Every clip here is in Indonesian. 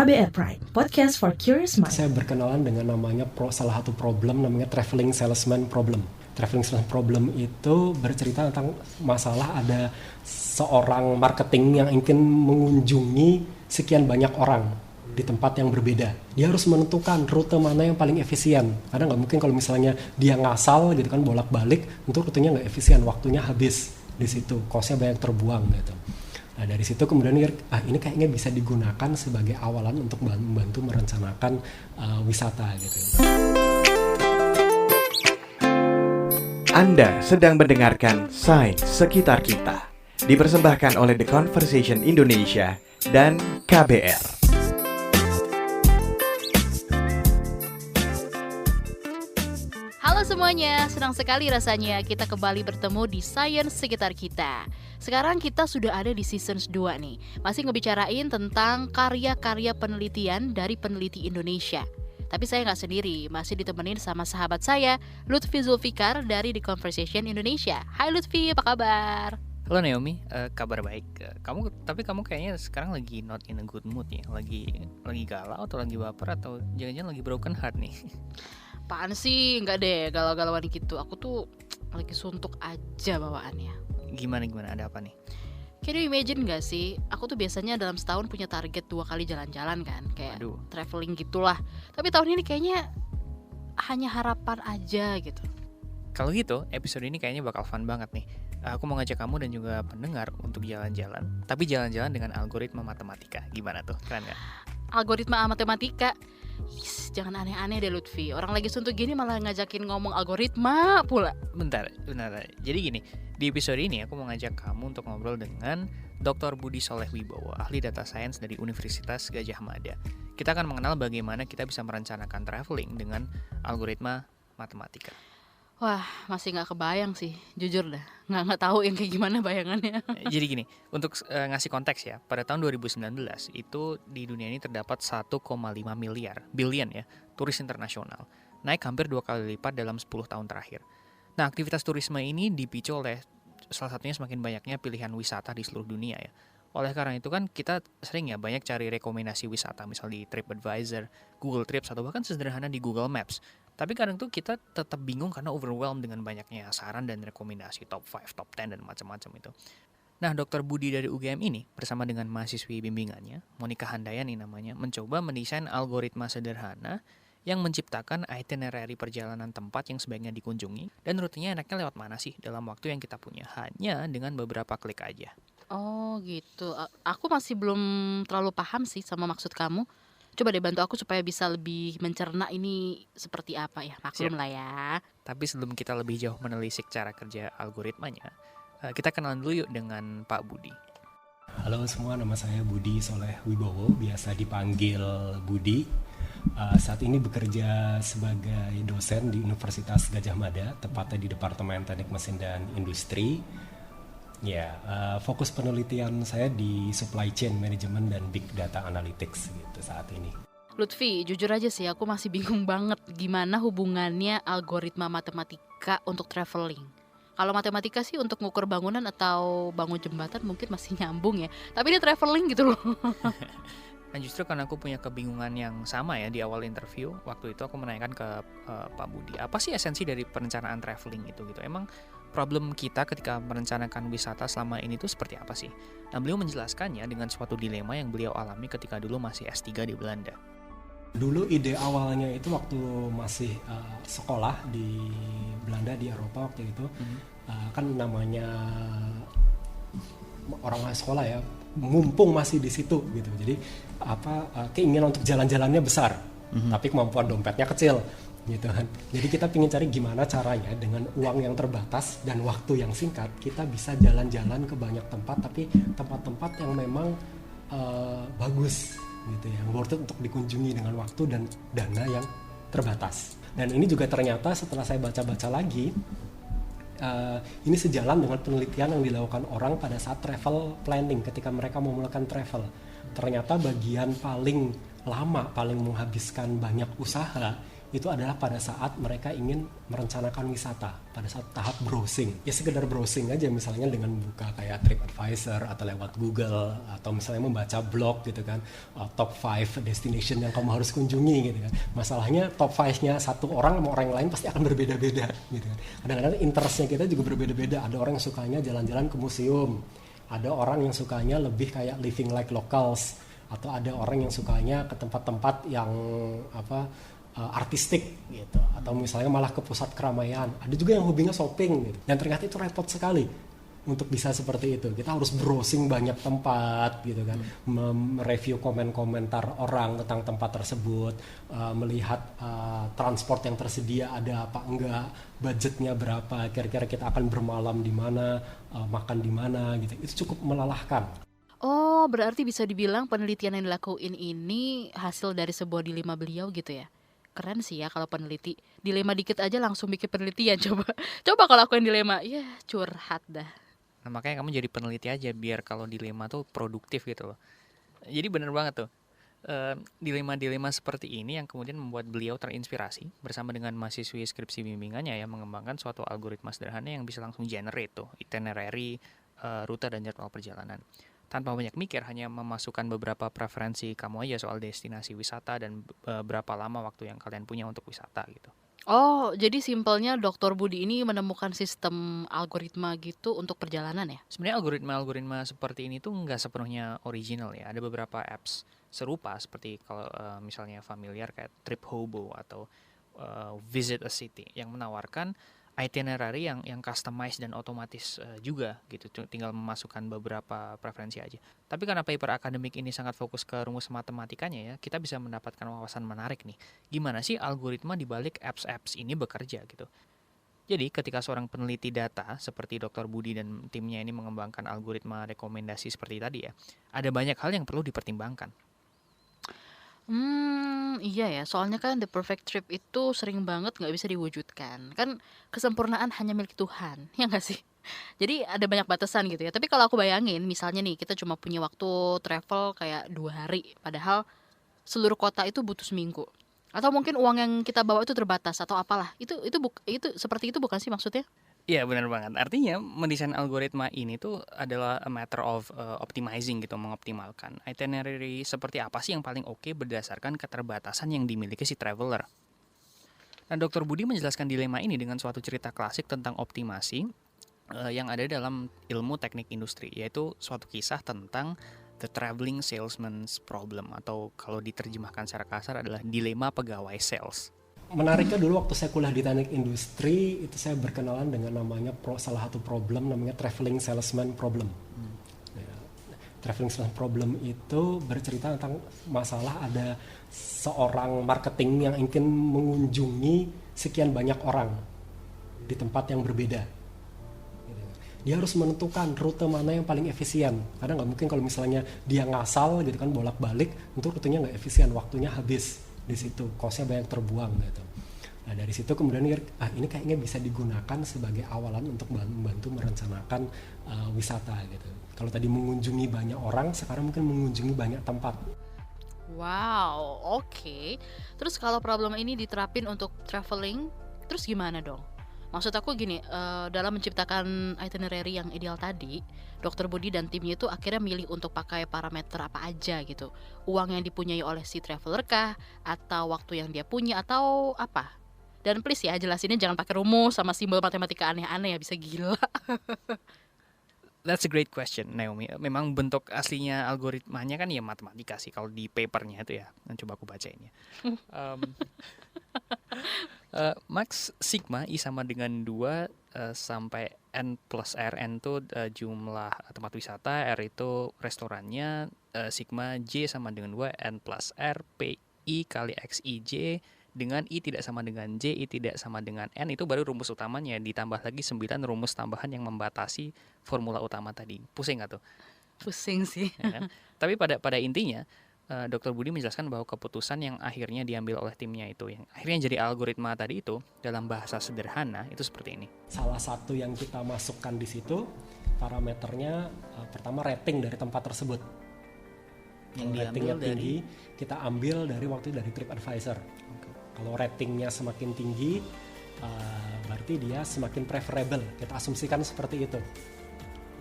KBR Prime, podcast for curious mind. Saya berkenalan dengan namanya salah satu problem namanya traveling salesman problem. Traveling salesman problem itu bercerita tentang masalah ada seorang marketing yang ingin mengunjungi sekian banyak orang di tempat yang berbeda. Dia harus menentukan rute mana yang paling efisien. Karena nggak mungkin kalau misalnya dia ngasal gitu kan bolak-balik, itu rutenya nggak efisien, waktunya habis di situ, kosnya banyak terbuang gitu. Nah dari situ kemudian ini kayaknya bisa digunakan sebagai awalan untuk membantu merencanakan wisata gitu. Anda sedang mendengarkan Sains Sekitar Kita, dipersembahkan oleh The Conversation Indonesia dan KBR. Halo semuanya, senang sekali rasanya kita kembali bertemu di Sains Sekitar Kita. Sekarang kita sudah ada di season 2 nih, masih ngebicarain tentang karya-karya penelitian dari peneliti Indonesia. Tapi saya nggak sendiri, masih ditemenin sama sahabat saya, Lutfi Zulfikar dari The Conversation Indonesia. Hai Lutfi, apa kabar? Halo Naomi, kabar baik. Kamu kayaknya sekarang lagi not in a good mood ya, lagi galau atau lagi baper atau jangan-jangan lagi broken heart nih? Apaan sih, nggak deh galau-galauan gitu. Aku tuh lagi suntuk aja bawaannya. Gimana, ada apa nih? Can you imagine gak sih, aku tuh biasanya dalam setahun punya target 2 kali jalan-jalan kan, kayak traveling gitulah. Tapi tahun ini kayaknya hanya harapan aja gitu. Kalau gitu, episode ini kayaknya bakal fun banget nih. Aku mau ngajak kamu dan juga pendengar untuk jalan-jalan, tapi jalan-jalan dengan algoritma matematika. Gimana tuh, keren gak? Algoritma matematika? Jangan aneh-aneh deh Lutfi. Orang lagi suntuk gini malah ngajakin ngomong algoritma pula. Bentar. Jadi gini, di episode ini aku mau ngajak kamu untuk ngobrol dengan Dr. Budi Soleh Wibowo, ahli data science dari Universitas Gadjah Mada. Kita akan mengenal bagaimana kita bisa merencanakan traveling dengan algoritma matematika. Wah, masih nggak kebayang sih, jujur dah. Nggak tahu yang kayak gimana bayangannya. Jadi gini, untuk ngasih konteks ya, pada tahun 2019 itu di dunia ini terdapat 1,5 billion ya, turis internasional. Naik hampir 2 kali lipat dalam 10 tahun terakhir. Nah, aktivitas turisme ini dipicu oleh salah satunya semakin banyaknya pilihan wisata di seluruh dunia ya. Oleh karena itu kan kita sering ya banyak cari rekomendasi wisata, misal di TripAdvisor, Google Trips, atau bahkan sederhana di Google Maps. Tapi kadang tuh kita tetap bingung karena overwhelmed dengan banyaknya saran dan rekomendasi top 5, top 10 dan macam-macam itu. Nah, Dr. Budi dari UGM ini bersama dengan mahasiswi bimbingannya, Monica Handayani namanya, mencoba mendesain algoritma sederhana yang menciptakan itinerary perjalanan tempat yang sebaiknya dikunjungi dan rutenya enaknya lewat mana sih dalam waktu yang kita punya, hanya dengan beberapa klik aja. Oh gitu, aku masih belum terlalu paham sih sama maksud kamu. Coba deh bantu aku supaya bisa lebih mencerna ini seperti apa ya, maklum lah ya. Tapi sebelum kita lebih jauh menelisik cara kerja algoritmanya, kita kenalan dulu yuk dengan Pak Budi. Halo semua, nama saya Budi Soleh Wibowo, biasa dipanggil Budi. Saat ini bekerja sebagai dosen di Universitas Gadjah Mada, tepatnya di Departemen Teknik Mesin dan Industri. Ya, fokus penelitian saya di supply chain management dan big data analytics gitu saat ini. Lutfi, jujur aja sih aku masih bingung banget gimana hubungannya algoritma matematika untuk traveling. Kalau matematika sih untuk ngukur bangunan atau bangun jembatan mungkin masih nyambung ya. Tapi ini traveling gitu loh. Dan justru karena aku punya kebingungan yang sama ya di awal interview, waktu itu aku menanyakan ke Pak Budi, apa sih esensi dari perencanaan traveling itu gitu? Emang problem kita ketika merencanakan wisata selama ini tuh seperti apa sih? Nah, beliau menjelaskannya dengan suatu dilema yang beliau alami ketika dulu masih S3 di Belanda. Dulu ide awalnya itu waktu masih sekolah di Belanda, di Eropa waktu itu, kan namanya orang sekolah ya, mumpung masih di situ gitu. Jadi keinginan untuk jalan-jalannya besar, tapi kemampuan dompetnya kecil gitu kan. Jadi kita ingin cari gimana caranya dengan uang yang terbatas dan waktu yang singkat kita bisa jalan-jalan ke banyak tempat, tapi tempat-tempat yang memang bagus gitu ya, worth it untuk dikunjungi dengan waktu dan dana yang terbatas. Dan ini juga ternyata setelah saya baca-baca lagi, ini sejalan dengan penelitian yang dilakukan orang pada saat travel planning ketika mereka mau melakukan travel. Ternyata bagian paling lama, paling menghabiskan banyak usaha itu adalah pada saat mereka ingin merencanakan wisata, pada saat tahap browsing. Ya sekedar browsing aja, misalnya dengan buka kayak TripAdvisor atau lewat Google, atau misalnya membaca blog gitu kan, top 5 destination yang kamu harus kunjungi gitu kan. Masalahnya top 5-nya satu orang sama orang lain pasti akan berbeda-beda gitu kan. Kadang-kadang interestnya kita juga berbeda-beda. Ada orang yang sukanya jalan-jalan ke museum, ada orang yang sukanya lebih kayak living like locals, atau ada orang yang sukanya ke tempat-tempat yang artistik gitu, atau misalnya malah ke pusat keramaian. Ada juga yang hobinya shopping gitu. Dan ternyata itu repot sekali untuk bisa seperti itu. Kita harus browsing banyak tempat gitu kan, mereview komentar orang tentang tempat tersebut, melihat transport yang tersedia ada apa enggak, budgetnya berapa, kira-kira kita akan bermalam di mana, makan di mana gitu. Itu cukup melelahkan. Oh, berarti bisa dibilang penelitian yang dilakuin ini hasil dari sebuah dilema beliau gitu ya. Keren sih ya kalau peneliti. Dilema dikit aja langsung bikin penelitian. Coba kalau aku yang dilema, ya curhat dah. Nah, makanya kamu jadi peneliti aja biar kalau dilema tuh produktif gitu loh. Jadi bener banget tuh. Dilema-dilema seperti ini yang kemudian membuat beliau terinspirasi bersama dengan mahasiswi skripsi bimbingannya ya, mengembangkan suatu algoritma sederhana yang bisa langsung generate tuh itinerary, rute dan jadwal perjalanan. Tanpa banyak mikir, hanya memasukkan beberapa preferensi kamu aja soal destinasi wisata dan berapa lama waktu yang kalian punya untuk wisata gitu. Oh, jadi simpelnya Dr. Budi ini menemukan sistem algoritma gitu untuk perjalanan ya? Sebenarnya algoritma seperti ini tuh nggak sepenuhnya original ya. Ada beberapa apps serupa seperti kalau misalnya familiar kayak TripHobo atau Visit a City yang menawarkan itinerary yang customized dan otomatis juga gitu, tinggal memasukkan beberapa preferensi aja. Tapi karena paper akademik ini sangat fokus ke rumus matematikanya ya, kita bisa mendapatkan wawasan menarik nih. Gimana sih algoritma di balik apps ini bekerja gitu. Jadi ketika seorang peneliti data seperti Dr. Budi dan timnya ini mengembangkan algoritma rekomendasi seperti tadi ya, ada banyak hal yang perlu dipertimbangkan. Iya ya, soalnya kan the perfect trip itu sering banget nggak bisa diwujudkan. Kan kesempurnaan hanya milik Tuhan, ya nggak sih? Jadi ada banyak batasan gitu ya. Tapi kalau aku bayangin, misalnya nih kita cuma punya waktu travel kayak 2 hari, padahal seluruh kota itu butuh seminggu. Atau mungkin uang yang kita bawa itu terbatas atau apalah. Itu seperti itu bukan sih maksudnya? Iya benar banget. Artinya mendesain algoritma ini tuh adalah a matter of optimizing gitu, mengoptimalkan itinerary seperti apa sih yang paling oke berdasarkan keterbatasan yang dimiliki si traveler. Nah, Dr. Budi menjelaskan dilema ini dengan suatu cerita klasik tentang optimasi yang ada dalam ilmu teknik industri, yaitu suatu kisah tentang the traveling salesman's problem, atau kalau diterjemahkan secara kasar adalah dilema pegawai sales. Menariknya dulu waktu saya kuliah di teknik industri itu saya berkenalan dengan namanya salah satu problem namanya traveling salesman problem. Ya, traveling salesman problem itu bercerita tentang masalah ada seorang marketing yang ingin mengunjungi sekian banyak orang di tempat yang berbeda. Dia harus menentukan rute mana yang paling efisien. Karena nggak mungkin kalau misalnya dia ngasal gitu kan bolak-balik, itu rutenya nggak efisien, waktunya habis di situ, cost-nya banyak terbuang gitu. Nah dari situ kemudian ini kayaknya bisa digunakan sebagai awalan untuk membantu merencanakan wisata gitu. Kalau tadi mengunjungi banyak orang, sekarang mungkin mengunjungi banyak tempat. Wow, oke. Terus kalau problem ini diterapin untuk traveling, terus gimana dong? Maksud aku gini, dalam menciptakan itinerary yang ideal tadi, Dr. Budi dan timnya itu akhirnya milih untuk pakai parameter apa aja gitu. Uang yang dipunyai oleh si traveler kah? Atau waktu yang dia punya? Atau apa? Dan please ya, jelasinnya jangan pakai rumus sama simbol matematika aneh-aneh ya, bisa gila. That's a great question, Naomi. Memang bentuk aslinya algoritmanya kan ya matematika sih kalau di papernya itu ya. Coba aku bacain ya. Max sigma I sama dengan 2 sampai N plus R. N itu jumlah tempat wisata, R itu restorannya, sigma J sama dengan 2 N plus R P I kali X I J dengan I tidak sama dengan J, I tidak sama dengan N. Itu baru rumus utamanya, ditambah lagi 9 rumus tambahan yang membatasi formula utama tadi. Pusing gak tuh? Pusing sih. Ya kan? Tapi pada intinya Dr. Budi menjelaskan bahwa keputusan yang akhirnya diambil oleh timnya itu, yang akhirnya jadi algoritma tadi itu, dalam bahasa sederhana itu seperti ini. Salah satu yang kita masukkan di situ parameternya pertama rating dari tempat tersebut. Yang ratingnya diambil tinggi, kita ambil dari TripAdvisor. Kalau ratingnya semakin tinggi, berarti dia semakin preferable. Kita asumsikan seperti itu.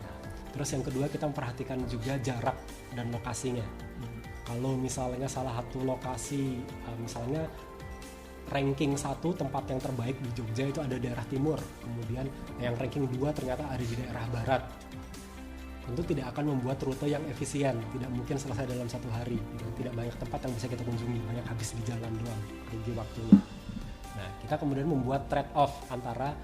Nah, terus yang kedua kita memperhatikan juga jarak dan lokasinya. Kalau misalnya salah satu lokasi, misalnya ranking 1 tempat yang terbaik di Jogja itu ada daerah timur, kemudian yang ranking 2 ternyata ada di daerah barat, tentu tidak akan membuat rute yang efisien, tidak mungkin selesai dalam 1 hari, tidak banyak tempat yang bisa kita kunjungi, banyak habis di jalan doang, rugi waktunya. Nah, kita kemudian membuat trade off antara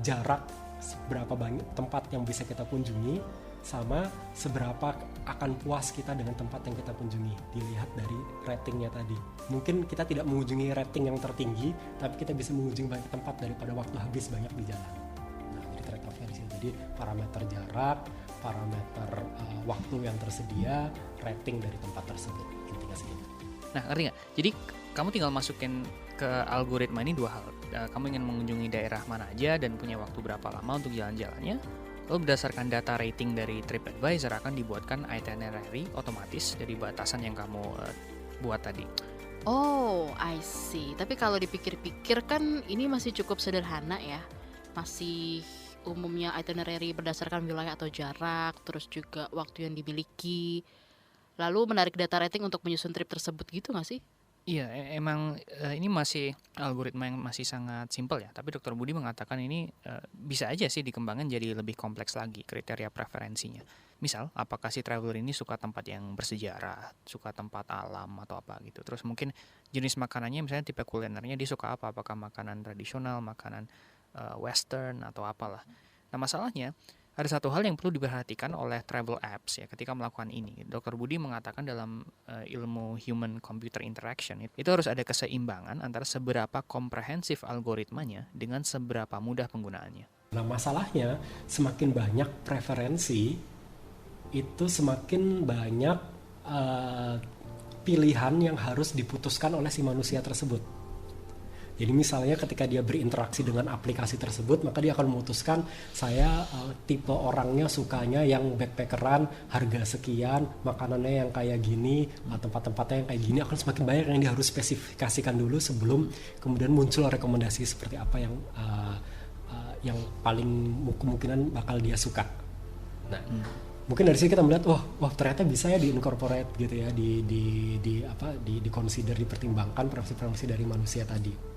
jarak seberapa banyak tempat yang bisa kita kunjungi sama seberapa akan puas kita dengan tempat yang kita kunjungi, dilihat dari ratingnya tadi. Mungkin kita tidak mengunjungi rating yang tertinggi, tapi kita bisa mengunjungi banyak tempat daripada waktu habis banyak di jalan. Nah, jadi trade off-nya di sini. Jadi parameter jarak, parameter waktu yang tersedia, rating dari tempat tersebut, intinya segitu. Nah, ngerti nggak? Jadi kamu tinggal masukin ke algoritma ini 2 hal. Kamu ingin mengunjungi daerah mana aja dan punya waktu berapa lama untuk jalan-jalannya. Lalu berdasarkan data rating dari TripAdvisor akan dibuatkan itinerary otomatis dari batasan yang kamu buat tadi. Oh, I see. Tapi kalau dipikir-pikir kan ini masih cukup sederhana ya. Masih umumnya itinerary berdasarkan wilayah atau jarak, terus juga waktu yang dimiliki. Lalu menarik data rating untuk menyusun trip tersebut gitu nggak sih? Iya, emang ini masih algoritma yang masih sangat simpel ya. Tapi Dr. Budi mengatakan ini bisa aja sih dikembangkan jadi lebih kompleks lagi kriteria preferensinya. Misal, apakah si traveler ini suka tempat yang bersejarah, suka tempat alam atau apa gitu. Terus mungkin jenis makanannya misalnya tipe kulinernya dia suka apa, apakah makanan tradisional, makanan western atau apalah. Nah, masalahnya ada satu hal yang perlu diperhatikan oleh travel apps ya ketika melakukan ini. Dr. Budi mengatakan dalam ilmu human computer interaction itu harus ada keseimbangan antara seberapa komprehensif algoritmanya dengan seberapa mudah penggunaannya. Nah, masalahnya semakin banyak preferensi itu semakin banyak pilihan yang harus diputuskan oleh si manusia tersebut. Jadi misalnya ketika dia berinteraksi dengan aplikasi tersebut, maka dia akan memutuskan saya tipe orangnya sukanya yang backpackeran, harga sekian, makanannya yang kayak gini, tempat-tempatnya yang kayak gini, akan semakin banyak yang dia harus spesifikasikan dulu sebelum kemudian muncul rekomendasi seperti apa yang paling kemungkinan bakal dia suka. Nah, mungkin dari sini kita melihat, wah ternyata bisa ya di-incorporate gitu ya, di consider, dipertimbangkan preferensi dari manusia tadi.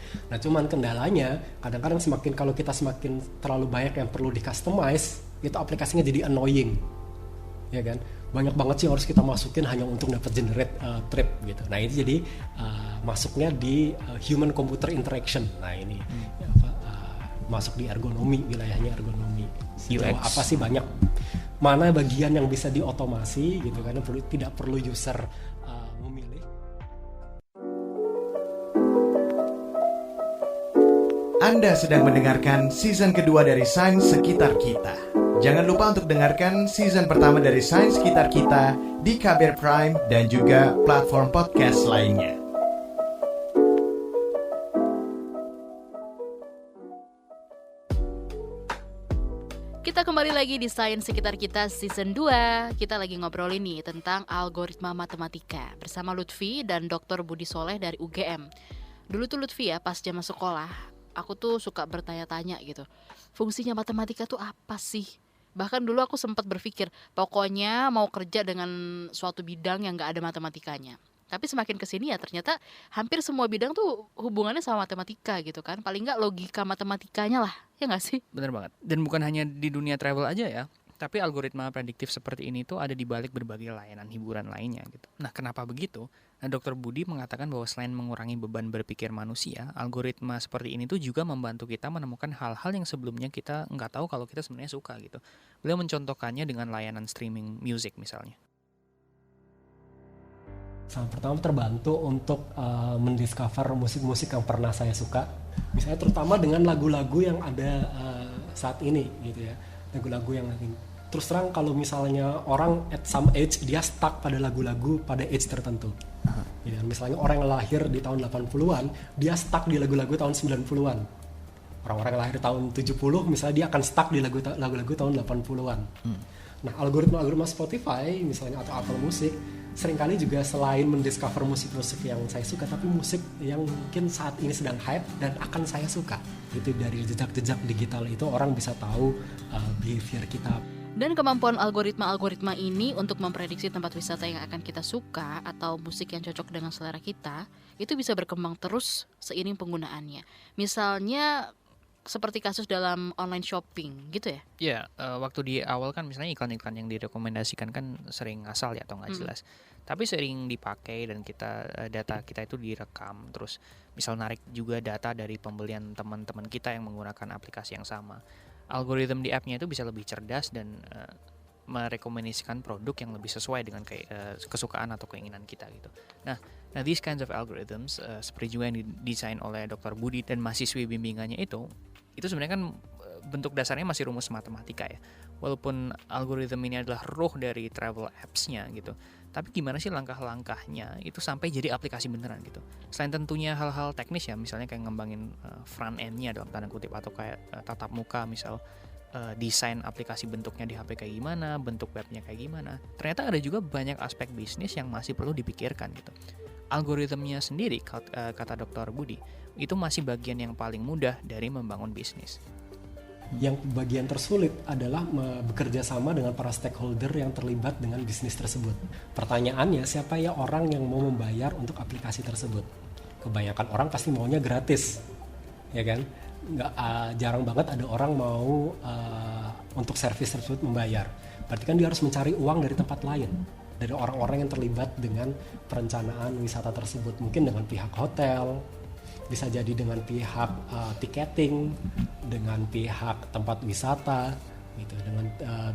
Nah, cuman kendalanya kadang-kadang kalau kita semakin terlalu banyak yang perlu di-customize, itu aplikasinya jadi annoying, ya kan? Banyak banget sih yang harus kita masukin hanya untuk dapat generate trip gitu. Nah, itu jadi masuknya di human computer interaction. Nah, ini masuk di ergonomi, wilayahnya ergonomi. UX. Apa sih banyak mana bagian yang bisa diotomasi gitu, karena tidak perlu user memilih. Anda sedang mendengarkan season kedua dari Sains Sekitar Kita. Jangan lupa untuk dengarkan season pertama dari Sains Sekitar Kita di KBR Prime dan juga platform podcast lainnya. Kita kembali lagi di Sains Sekitar Kita season 2. Kita lagi ngobrolin nih tentang algoritma matematika bersama Lutfi dan Dr. Budi Soleh dari UGM. Dulu tuh Lutfi ya, pas zaman sekolah, aku tuh suka bertanya-tanya gitu, fungsinya matematika tuh apa sih? Bahkan dulu aku sempat berpikir, pokoknya mau kerja dengan suatu bidang yang gak ada matematikanya. Tapi semakin kesini ya ternyata hampir semua bidang tuh hubungannya sama matematika gitu kan. Paling gak logika matematikanya lah, ya gak sih? Bener banget. Dan bukan hanya di dunia travel aja ya, tapi algoritma prediktif seperti ini tuh ada di balik berbagai layanan hiburan lainnya gitu. Nah, kenapa begitu? Nah, Dr. Budi mengatakan bahwa selain mengurangi beban berpikir manusia, algoritma seperti ini tuh juga membantu kita menemukan hal-hal yang sebelumnya kita nggak tahu kalau kita sebenarnya suka gitu. Beliau mencontohkannya dengan layanan streaming music misalnya. Yang pertama terbantu untuk mendiscover musik-musik yang pernah saya suka. Misalnya terutama dengan lagu-lagu yang ada saat ini gitu ya. Lagu-lagu yang terus terang kalau misalnya orang at some age dia stuck pada lagu-lagu pada age tertentu. Ya, misalnya orang yang lahir di tahun 80-an dia stuck di lagu-lagu tahun 90-an. Orang-orang yang lahir tahun 70 misalnya dia akan stuck di lagu-lagu tahun 80-an. Nah, algoritma Spotify misalnya atau Apple Music seringkali juga selain mendiscover musik-musik yang saya suka, tapi musik yang mungkin saat ini sedang hype dan akan saya suka. Itu dari jejak-jejak digital itu orang bisa tahu behavior kita. Dan kemampuan algoritma-algoritma ini untuk memprediksi tempat wisata yang akan kita suka atau musik yang cocok dengan selera kita, itu bisa berkembang terus seiring penggunaannya. Misalnya seperti kasus dalam online shopping gitu ya? Ya, waktu di awal kan misalnya iklan-iklan yang direkomendasikan kan sering ngasal ya atau nggak jelas. Tapi sering dipakai dan data kita itu direkam, terus misal narik juga data dari pembelian teman-teman kita yang menggunakan aplikasi yang sama. Algoritma di app-nya itu bisa lebih cerdas dan merekomendasikan produk yang lebih sesuai dengan kesukaan atau keinginan kita gitu. Nah, these kinds of algorithms seperti juga yang didesain oleh Dr. Budi dan mahasiswi bimbingannya itu sebenarnya kan bentuk dasarnya masih rumus matematika ya. Walaupun algoritma ini adalah ruh dari travel apps-nya gitu. Tapi gimana sih langkah-langkahnya itu sampai jadi aplikasi beneran gitu. Selain tentunya hal-hal teknis ya, misalnya kayak ngembangin front end-nya dalam tanda kutip, atau kayak tatap muka misal, desain aplikasi bentuknya di HP kayak gimana, bentuk webnya kayak gimana. Ternyata ada juga banyak aspek bisnis yang masih perlu dipikirkan gitu. Algoritmnya sendiri, kata Dr. Budi, itu masih bagian yang paling mudah dari membangun bisnis. Yang bagian tersulit adalah bekerja sama dengan para stakeholder yang terlibat dengan bisnis tersebut. Pertanyaannya, siapa ya orang yang mau membayar untuk aplikasi tersebut? Kebanyakan orang pasti maunya gratis, ya kan? Jarang banget ada orang mau untuk servis tersebut membayar. Berarti kan dia harus mencari uang dari tempat lain, dari orang-orang yang terlibat dengan perencanaan wisata tersebut. Mungkin dengan pihak hotel, bisa jadi dengan pihak tiketing, dengan pihak tempat wisata, gitu, dengan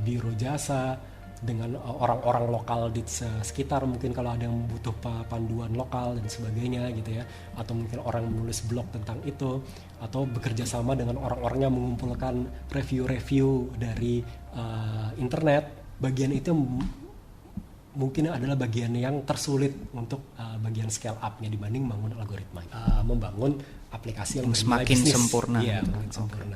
biro jasa, dengan orang-orang lokal di sekitar, mungkin kalau ada yang butuh panduan lokal dan sebagainya gitu ya, atau mungkin orang menulis blog tentang itu, atau bekerja sama dengan orang-orang yang mengumpulkan review-review dari internet. Bagian itu mungkin adalah bagian yang tersulit untuk bagian scale up-nya dibanding membangun algoritma, membangun aplikasi yang semakin sempurna. Iya, semakin sempurna.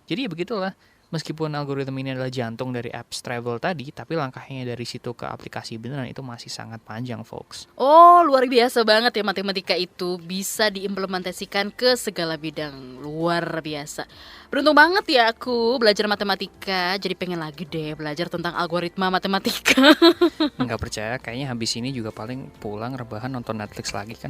Jadi ya begitulah. Meskipun algoritma ini adalah jantung dari apps travel tadi, tapi langkahnya dari situ ke aplikasi beneran itu masih sangat panjang, folks. Oh, luar biasa banget ya, matematika itu bisa diimplementasikan ke segala bidang. Luar biasa. Beruntung banget ya aku belajar matematika, jadi pengen lagi deh belajar tentang algoritma matematika. Nggak percaya, kayaknya habis ini juga paling pulang rebahan nonton Netflix lagi kan.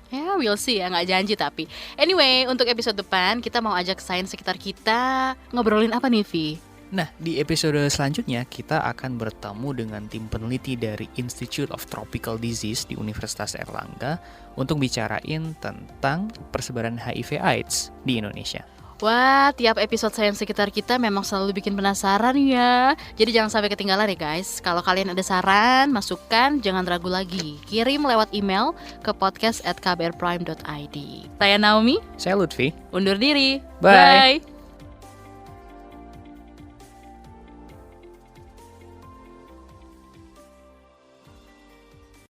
Ya, we'll see ya, nggak janji tapi. Anyway, untuk episode depan kita mau ajak sains sekitar kita ngobrolin apa nih, Vi? Nah, di episode selanjutnya kita akan bertemu dengan tim peneliti dari Institute of Tropical Disease di Universitas Airlangga untuk bicarain tentang persebaran HIV/AIDS di Indonesia. Wah, tiap episode sains sekitar kita memang selalu bikin penasaran ya. Jadi jangan sampai ketinggalan ya guys. Kalau kalian ada saran, masukan, jangan ragu lagi. Kirim lewat email ke podcast@kbrprime.id. Saya Naomi. Saya Lutfi. Undur diri. Bye. Bye.